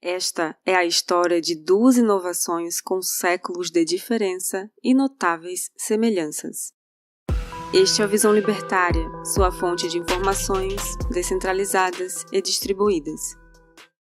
Esta é a história de duas inovações com séculos de diferença e notáveis semelhanças. Este é o Visão Libertária, sua fonte de informações descentralizadas e distribuídas.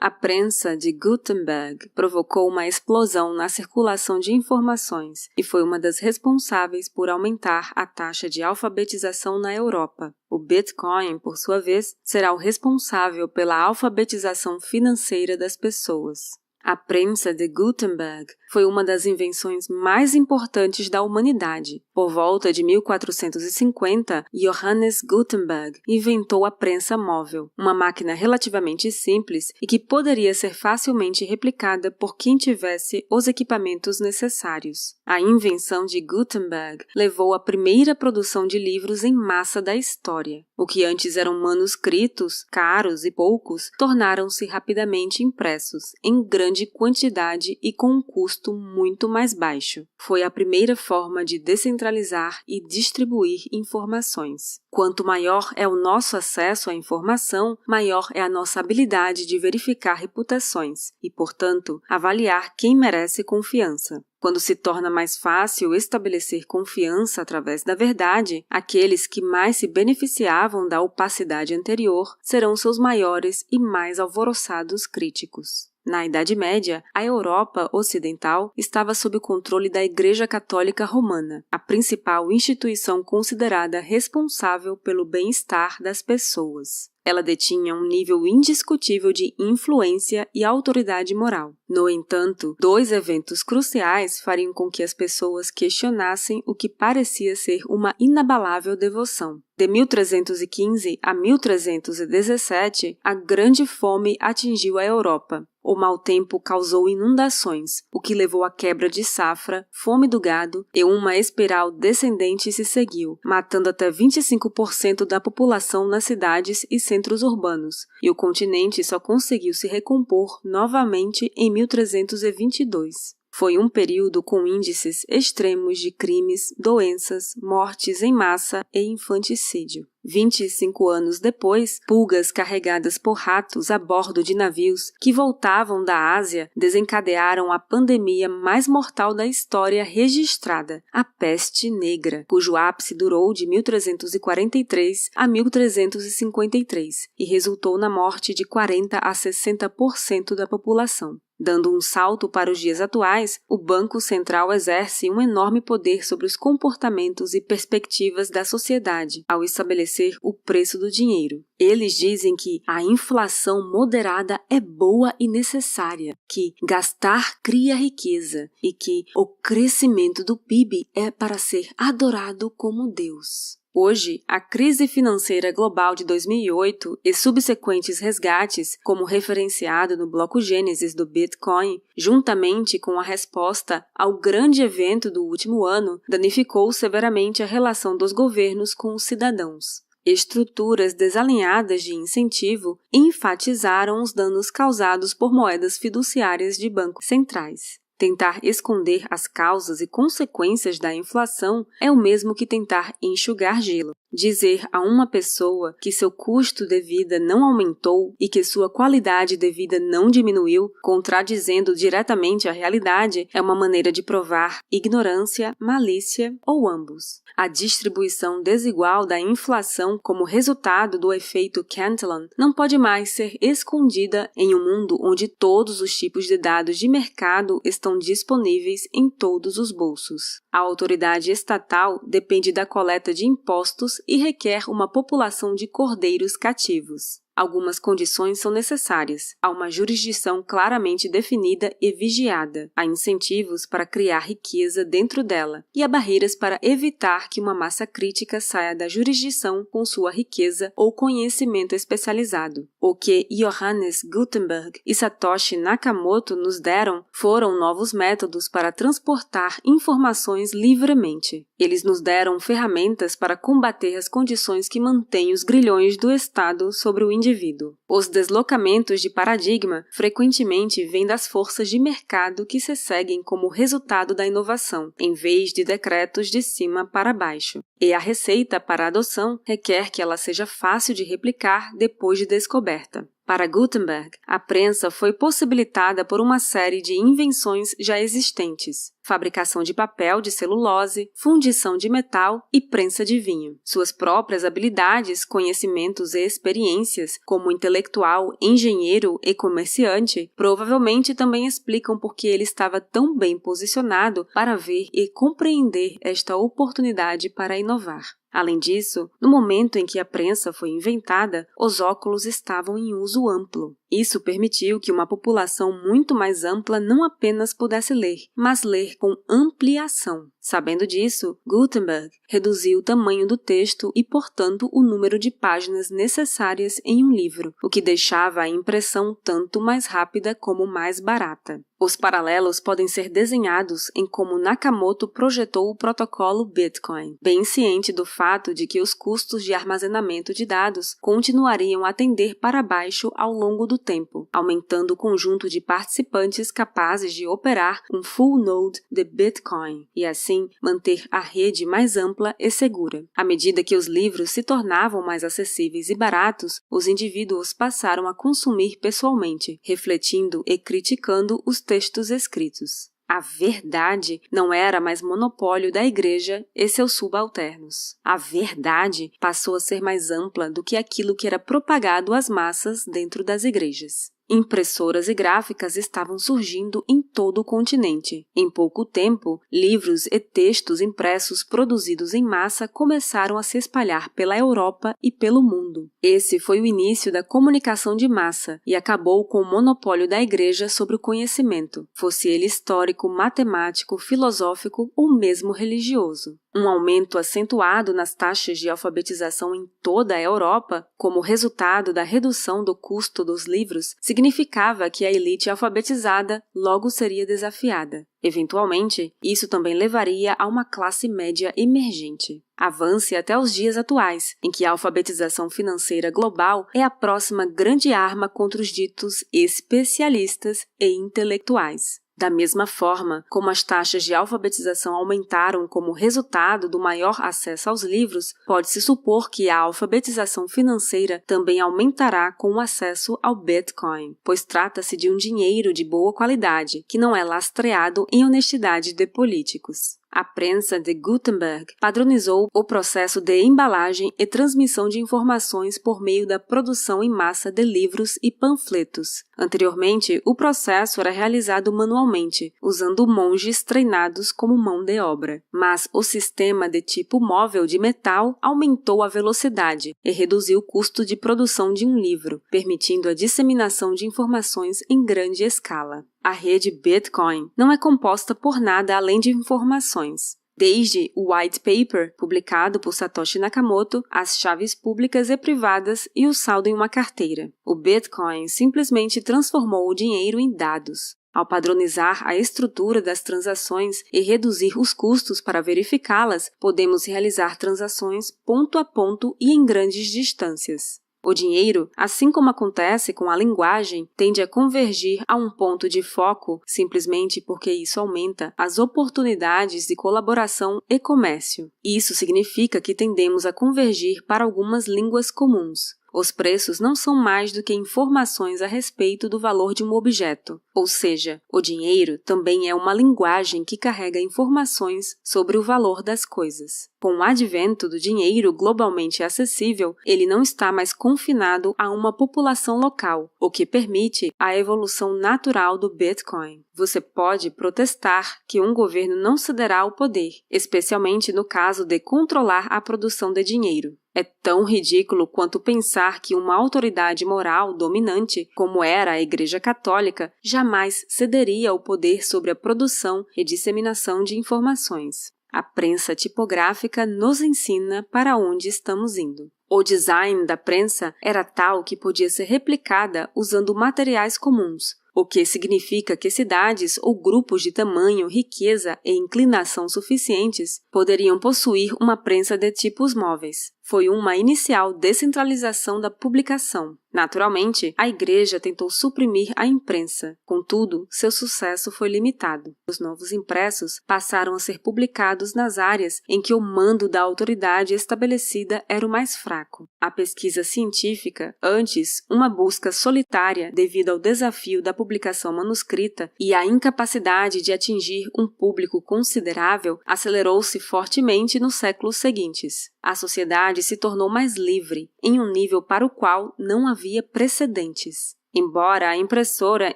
A prensa de Gutenberg provocou uma explosão na circulação de informações e foi uma das responsáveis por aumentar a taxa de alfabetização na Europa. O Bitcoin, por sua vez, será o responsável pela alfabetização financeira das pessoas. A prensa de Gutenberg foi uma das invenções mais importantes da humanidade. Por volta de 1450, Johannes Gutenberg inventou a prensa móvel, uma máquina relativamente simples e que poderia ser facilmente replicada por quem tivesse os equipamentos necessários. A invenção de Gutenberg levou à primeira produção de livros em massa da história. O que antes eram manuscritos, caros e poucos, tornaram-se rapidamente impressos, em grande quantidade e com um custo muito mais baixo. Foi a primeira forma de descentralizar e distribuir informações. Quanto maior é o nosso acesso à informação, maior é a nossa habilidade de verificar reputações e, portanto, avaliar quem merece confiança. Quando se torna mais fácil estabelecer confiança através da verdade, aqueles que mais se beneficiavam da opacidade anterior serão seus maiores e mais alvoroçados críticos. Na Idade Média, a Europa Ocidental estava sob o controle da Igreja Católica Romana, a principal instituição considerada responsável pelo bem-estar das pessoas. Ela detinha um nível indiscutível de influência e autoridade moral. No entanto, dois eventos cruciais fariam com que as pessoas questionassem o que parecia ser uma inabalável devoção. De 1315 a 1317, a Grande Fome atingiu a Europa. O mau tempo causou inundações, o que levou à quebra de safra, fome do gado e uma espiral descendente se seguiu, matando até 25% da população nas cidades e centros urbanos, e o continente só conseguiu se recompor novamente em 1322. Foi um período com índices extremos de crimes, doenças, mortes em massa e infanticídio. 25 anos depois, pulgas carregadas por ratos a bordo de navios que voltavam da Ásia desencadearam a pandemia mais mortal da história registrada, a peste negra, cujo ápice durou de 1343 a 1353 e resultou na morte de 40 a 60% da população. Dando um salto para os dias atuais, o Banco Central exerce um enorme poder sobre os comportamentos e perspectivas da sociedade ao estabelecer o preço do dinheiro. Eles dizem que a inflação moderada é boa e necessária, que gastar cria riqueza e que o crescimento do PIB é para ser adorado como Deus. Hoje, a crise financeira global de 2008 e subsequentes resgates, como referenciado no bloco Gênesis do Bitcoin, juntamente com a resposta ao grande evento do último ano, danificou severamente a relação dos governos com os cidadãos. Estruturas desalinhadas de incentivo enfatizaram os danos causados por moedas fiduciárias de bancos centrais. Tentar esconder as causas e consequências da inflação é o mesmo que tentar enxugar gelo. Dizer a uma pessoa que seu custo de vida não aumentou e que sua qualidade de vida não diminuiu, contradizendo diretamente a realidade, é uma maneira de provar ignorância, malícia ou ambos. A distribuição desigual da inflação como resultado do efeito Cantillon não pode mais ser escondida em um mundo onde todos os tipos de dados de mercado estão disponíveis em todos os bolsos. A autoridade estatal depende da coleta de impostos e requer uma população de cordeiros cativos. Algumas condições são necessárias. Há uma jurisdição claramente definida e vigiada. Há incentivos para criar riqueza dentro dela e há barreiras para evitar que uma massa crítica saia da jurisdição com sua riqueza ou conhecimento especializado. O que Johannes Gutenberg e Satoshi Nakamoto nos deram foram novos métodos para transportar informações livremente. Eles nos deram ferramentas para combater as condições que mantêm os grilhões do Estado sobre o indivíduo. Os deslocamentos de paradigma frequentemente vêm das forças de mercado que se seguem como resultado da inovação, em vez de decretos de cima para baixo. E a receita para a adoção requer que ela seja fácil de replicar depois de descoberta. Para Gutenberg, a prensa foi possibilitada por uma série de invenções já existentes: fabricação de papel de celulose, fundição de metal e prensa de vinho. Suas próprias habilidades, conhecimentos e experiências, como intelectual, engenheiro e comerciante, provavelmente também explicam por que ele estava tão bem posicionado para ver e compreender esta oportunidade para inovar. Além disso, no momento em que a prensa foi inventada, os óculos estavam em uso amplo. Isso permitiu que uma população muito mais ampla não apenas pudesse ler, mas ler com ampliação. Sabendo disso, Gutenberg reduziu o tamanho do texto e, portanto, o número de páginas necessárias em um livro, o que deixava a impressão tanto mais rápida como mais barata. Os paralelos podem ser desenhados em como Nakamoto projetou o protocolo Bitcoin, bem ciente do fato de que os custos de armazenamento de dados continuariam a tender para baixo ao longo do tempo, aumentando o conjunto de participantes capazes de operar um full node de Bitcoin e, assim, manter a rede mais ampla e segura. À medida que os livros se tornavam mais acessíveis e baratos, os indivíduos passaram a consumir pessoalmente, refletindo e criticando os textos escritos. A verdade não era mais monopólio da Igreja e seus subalternos. A verdade passou a ser mais ampla do que aquilo que era propagado às massas dentro das igrejas. Impressoras e gráficas estavam surgindo em todo o continente. Em pouco tempo, livros e textos impressos produzidos em massa começaram a se espalhar pela Europa e pelo mundo. Esse foi o início da comunicação de massa e acabou com o monopólio da Igreja sobre o conhecimento, fosse ele histórico, matemático, filosófico ou mesmo religioso. Um aumento acentuado nas taxas de alfabetização em toda a Europa, como resultado da redução do custo dos livros, significava que a elite alfabetizada logo seria desafiada. Eventualmente, isso também levaria a uma classe média emergente. Avance até os dias atuais, em que a alfabetização financeira global é a próxima grande arma contra os ditos especialistas e intelectuais. Da mesma forma como as taxas de alfabetização aumentaram como resultado do maior acesso aos livros, pode-se supor que a alfabetização financeira também aumentará com o acesso ao Bitcoin, pois trata-se de um dinheiro de boa qualidade, que não é lastreado em honestidade de políticos. A prensa de Gutenberg padronizou o processo de embalagem e transmissão de informações por meio da produção em massa de livros e panfletos. Anteriormente, o processo era realizado manualmente, usando monges treinados como mão de obra. Mas o sistema de tipo móvel de metal aumentou a velocidade e reduziu o custo de produção de um livro, permitindo a disseminação de informações em grande escala. A rede Bitcoin não é composta por nada além de informações. Desde o White Paper, publicado por Satoshi Nakamoto, as chaves públicas e privadas e o saldo em uma carteira. O Bitcoin simplesmente transformou o dinheiro em dados. Ao padronizar a estrutura das transações e reduzir os custos para verificá-las, podemos realizar transações ponto a ponto e em grandes distâncias. O dinheiro, assim como acontece com a linguagem, tende a convergir a um ponto de foco simplesmente porque isso aumenta as oportunidades de colaboração e comércio. Isso significa que tendemos a convergir para algumas línguas comuns. Os preços não são mais do que informações a respeito do valor de um objeto, ou seja, o dinheiro também é uma linguagem que carrega informações sobre o valor das coisas. Com o advento do dinheiro globalmente acessível, ele não está mais confinado a uma população local, o que permite a evolução natural do Bitcoin. Você pode protestar que um governo não cederá ao poder, especialmente no caso de controlar a produção de dinheiro. É tão ridículo quanto pensar que uma autoridade moral dominante, como era a Igreja Católica, jamais cederia ao poder sobre a produção e disseminação de informações. A prensa tipográfica nos ensina para onde estamos indo. O design da prensa era tal que podia ser replicada usando materiais comuns, o que significa que cidades ou grupos de tamanho, riqueza e inclinação suficientes poderiam possuir uma prensa de tipos móveis. foi uma inicial descentralização da publicação. Naturalmente, a Igreja tentou suprimir a imprensa. Contudo, seu sucesso foi limitado. Os novos impressos passaram a ser publicados nas áreas em que o mando da autoridade estabelecida era o mais fraco. A pesquisa científica, antes uma busca solitária devido ao desafio da publicação manuscrita e à incapacidade de atingir um público considerável, acelerou-se fortemente nos séculos seguintes. A sociedade se tornou mais livre, em um nível para o qual não havia precedentes. Embora a impressora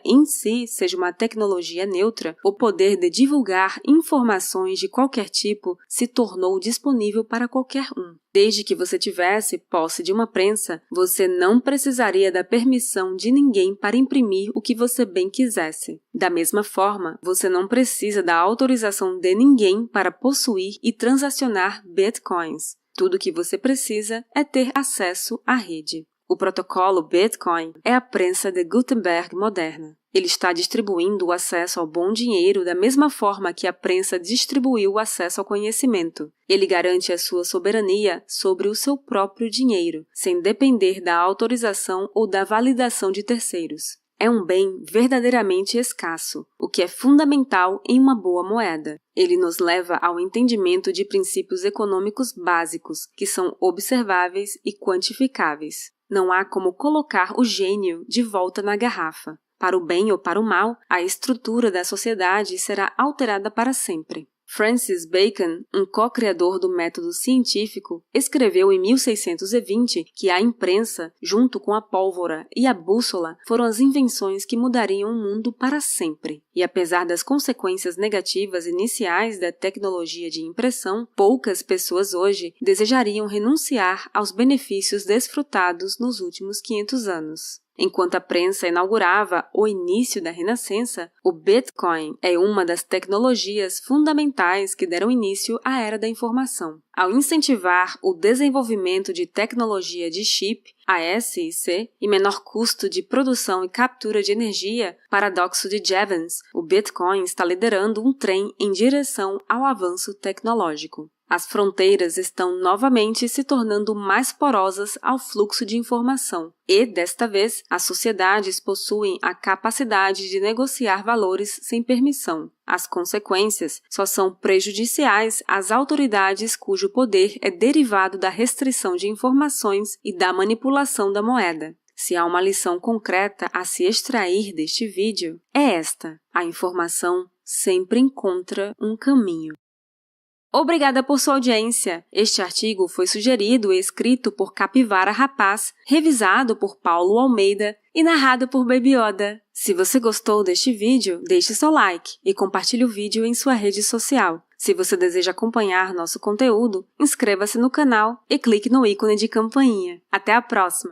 em si seja uma tecnologia neutra, o poder de divulgar informações de qualquer tipo se tornou disponível para qualquer um. Desde que você tivesse posse de uma prensa, você não precisaria da permissão de ninguém para imprimir o que você bem quisesse. Da mesma forma, você não precisa da autorização de ninguém para possuir e transacionar bitcoins. Tudo o que você precisa é ter acesso à rede. O protocolo Bitcoin é a prensa de Gutenberg moderna. Ele está distribuindo o acesso ao bom dinheiro da mesma forma que a prensa distribuiu o acesso ao conhecimento. Ele garante a sua soberania sobre o seu próprio dinheiro, sem depender da autorização ou da validação de terceiros. É um bem verdadeiramente escasso, o que é fundamental em uma boa moeda. Ele nos leva ao entendimento de princípios econômicos básicos, que são observáveis e quantificáveis. Não há como colocar o gênio de volta na garrafa. Para o bem ou para o mal, a estrutura da sociedade será alterada para sempre. Francis Bacon, um co-criador do método científico, escreveu em 1620 que a imprensa, junto com a pólvora e a bússola, foram as invenções que mudariam o mundo para sempre. E apesar das consequências negativas iniciais da tecnologia de impressão, poucas pessoas hoje desejariam renunciar aos benefícios desfrutados nos últimos 500 anos. Enquanto a prensa inaugurava o início da Renascença, o Bitcoin é uma das tecnologias fundamentais que deram início à era da informação. Ao incentivar o desenvolvimento de tecnologia de chip, ASIC, e menor custo de produção e captura de energia, paradoxo de Jevons, o Bitcoin está liderando um trem em direção ao avanço tecnológico. As fronteiras estão novamente se tornando mais porosas ao fluxo de informação e, desta vez, as sociedades possuem a capacidade de negociar valores sem permissão. As consequências só são prejudiciais às autoridades cujo poder é derivado da restrição de informações e da manipulação da moeda. Se há uma lição concreta a se extrair deste vídeo, é esta: a informação sempre encontra um caminho. Obrigada por sua audiência! Este artigo foi sugerido e escrito por Capivara Rapaz, revisado por Paulo Almeida e narrado por Baby Yoda. Se você gostou deste vídeo, deixe seu like e compartilhe o vídeo em sua rede social. Se você deseja acompanhar nosso conteúdo, inscreva-se no canal e clique no ícone de campainha. Até a próxima!